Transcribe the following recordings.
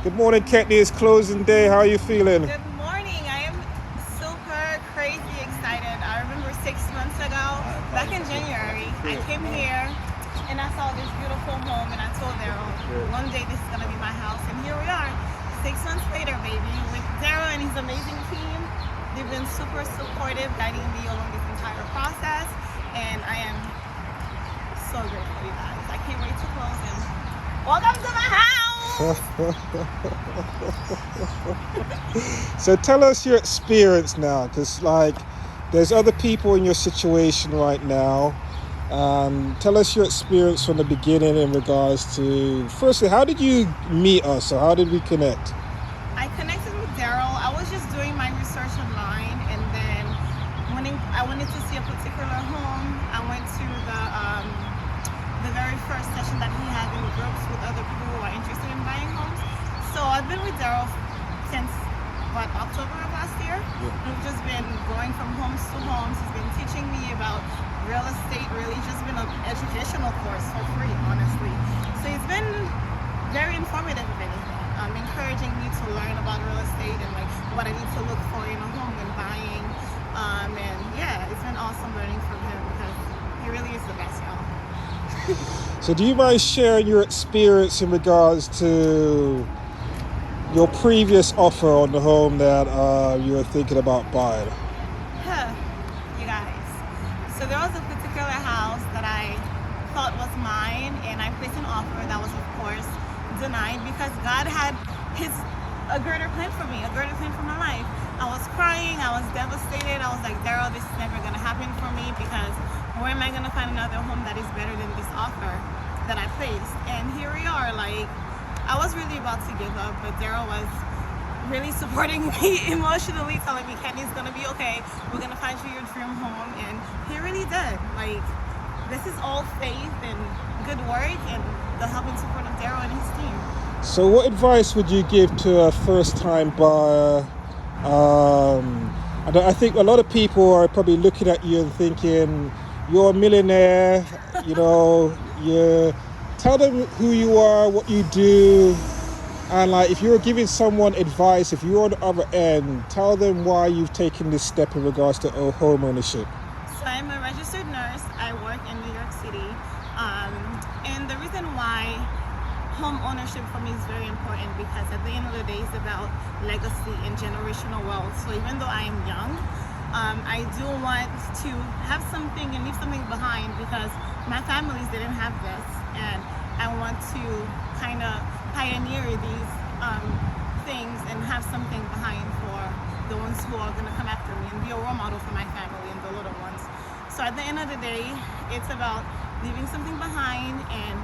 Good morning, Ketney. It's closing day. How are you feeling? Good morning. I am super crazy excited. I remember 6 months ago, back in January, I came here and I saw this beautiful home and I told Darrell, one day this is going to be my house. And here we are, 6 months later, baby, with Darrell and his amazing team. They've been super supportive, guiding me along this entire process. And I am so grateful, you guys. I can't wait to close and welcome to my house. So tell us your experience now, because there's other people in your situation right now. Tell us your experience from the beginning in regards to, firstly, how did you meet us, or how did we connect? I connected with Darrell. I was just doing my research online, and then when I wanted to see a particular home, I went to the very first session that he had in groups with other people who are interested in buying homes. So I've been with Darrell since October of last year. Yeah. We've just been going from homes to homes. He's been teaching me about real estate, really just been an educational course for free, honestly. So it's been very informative, if anything. Encouraging me to learn about real estate and what I need to look for in a home when buying. And yeah, it's been awesome learning from him because he really is the best, y'all. So do you mind sharing your experience in regards to your previous offer on the home that you were thinking about buying? You guys. So there was a particular house that I thought was mine, and I placed an offer that was, of course, denied because God had a greater plan for me, a greater plan for my life. I was crying, I was devastated. I was like, Darrell, this is never going to happen for me because where am I going to find another home that is better than this offer that I placed? And here we are. I was really about to give up, but Darrell was really supporting me emotionally, telling me, Kenny's going to be okay. We're going to find you your dream home. And he really did. This is all faith and good work and the help and support of Darrell and his team. So what advice would you give to a first-time buyer? I think a lot of people are probably looking at you and thinking, you're a millionaire, you tell them who you are, what you do, and if you're giving someone advice, if you're on the other end, tell them why you've taken this step in regards to home ownership. So I'm a registered nurse. I work in New York City. And the reason why home ownership for me is very important because at the end of the day, it's about legacy and generational wealth. So even though I am young, I do want to have something and leave something behind because my families didn't have this, and I want to kind of pioneer these things and have something behind for the ones who are going to come after me and be a role model for my family and the little ones. So at the end of the day, it's about leaving something behind and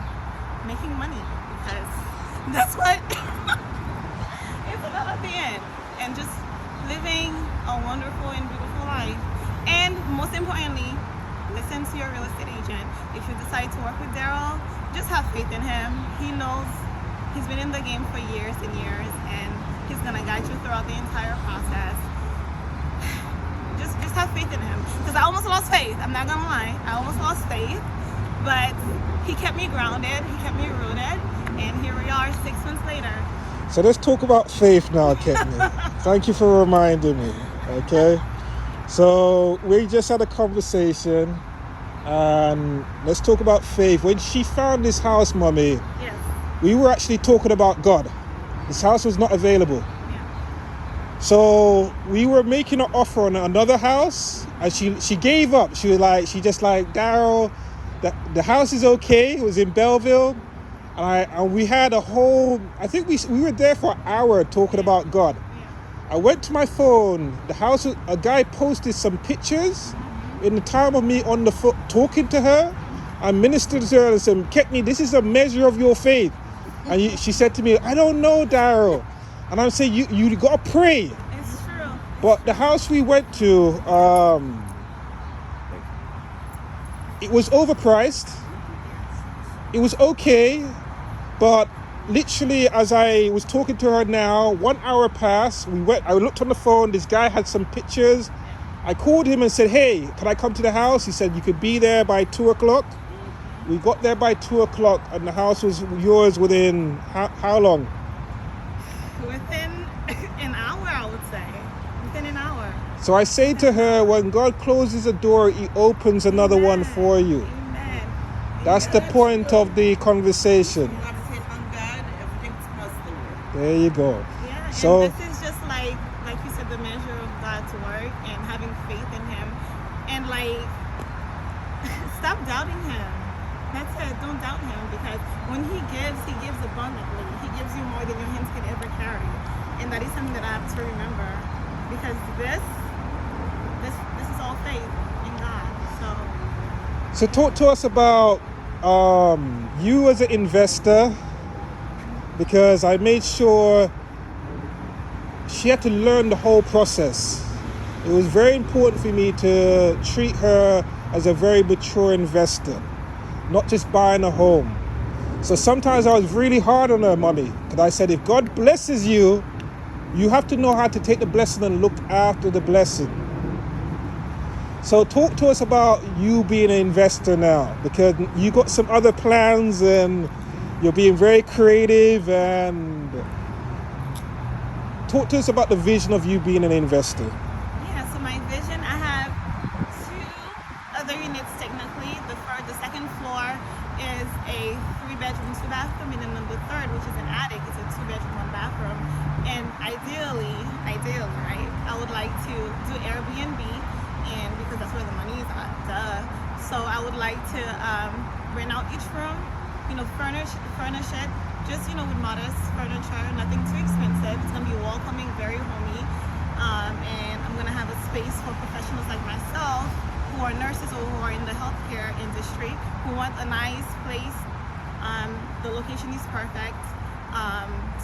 making money because that's what it's about at the end, and just living a wonderful and beautiful life. And most importantly, listen to your real estate agent. If you decide to work with Darrell, just have faith in him. He knows, he's been in the game for years and years, and he's gonna guide you throughout the entire process. Just have faith in him. Because I almost lost faith, I'm not gonna lie. I almost lost faith, but he kept me grounded, he kept me rooted, and here we are 6 months later. So let's talk about faith now, Ketney. Thank you for reminding me, okay? So we just had a conversation, and let's talk about faith. When she found this house, Mommy, Yes. we were actually talking about God. This house was not available. Yeah. So we were making an offer on another house, and she gave up. She was like, Darrell, the house is okay. It was in Belleville. And we had a whole, I think we were there for an hour talking about God. Yeah. I went to my phone, the house, a guy posted some pictures in the time of me on the phone talking to her. I ministered to her and said, Ketney, this is a measure of your faith. And she said to me, I don't know, Darrell. And I'm saying, you got to pray. It's true. But the house we went to, it was overpriced. It was okay. But literally, as I was talking to her now, 1 hour passed. I looked on the phone. This guy had some pictures. I called him and said, hey, can I come to the house? He said, you could be there by 2 o'clock. We got there by 2 o'clock, and the house was yours within how long? within an hour, I would say. Within an hour. So I say to her, when God closes a door, he opens another one for you. Amen. That's the point of the conversation. You gotta depend on God, everything's possible. There you go. Yeah, So and this is just like you said, the measure of God's work and having faith in Him, and like stop doubting Him. That's it. Don't doubt Him, because when He gives abundantly. He gives you more than your hands can ever carry, and that is something that I have to remember, because this is all faith in God. So talk to us about you as an investor, because I made sure she had to learn the whole process. It was very important for me to treat her as a very mature investor, not just buying a home. So sometimes I was really hard on her money, because I said, if God blesses you, you have to know how to take the blessing and look after the blessing. So talk to us about you being an investor now, because you got some other plans and you're being very creative, and talk to us about the vision of you being an investor. Yeah, so my vision, I have 2 other units technically. The second floor is a 3-bedroom, 2-bathroom, and then the third, which is an attic, is a 2-bedroom, 1-bathroom. And ideally, right, I would like to do Airbnb, and because that's where the money is at, duh. So I would like to rent out each room, furnish it, just, with modest furniture, nothing too expensive. It's gonna be welcoming, very homey, and I'm gonna have a space for professionals like myself, who are nurses or who are in the healthcare industry, who want a nice place. The location is perfect,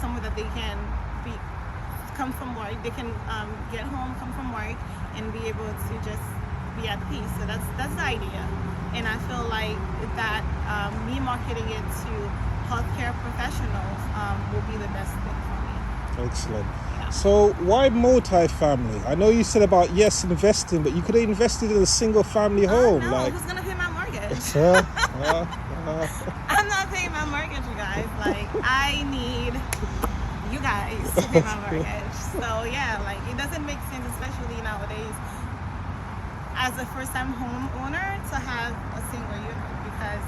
somewhere that they can come from work. They can get home, come from work, and be able to just be at peace. So that's the idea, and I feel like that me marketing it to healthcare professionals will be the best thing for me. Excellent. Yeah. So why multi-family? I know you said about investing, but you could have invested in a single family home. No, who's gonna pay my mortgage? I'm not paying my mortgage, you guys. Like, I need you guys to pay my mortgage. So yeah, like, it doesn't make sense, especially nowadays, as a first-time homeowner, to have a single unit, because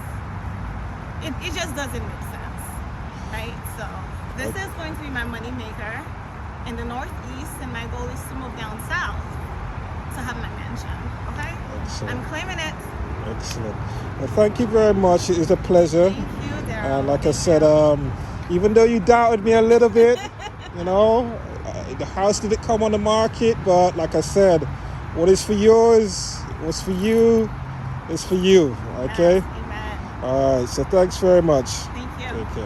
it just doesn't make sense, right? So this is going to be my money maker in the Northeast, and my goal is to move down south to have my mansion. Okay? Excellent. I'm claiming it. Excellent. Well, thank you very much. It was a pleasure. Thank you, Darrell. Like I said, even though you doubted me a little bit, the house didn't come on the market, but like I said, what is for yours, what's for you, is for you. Okay? Yes, amen. All right. So thanks very much. Thank you. Take care.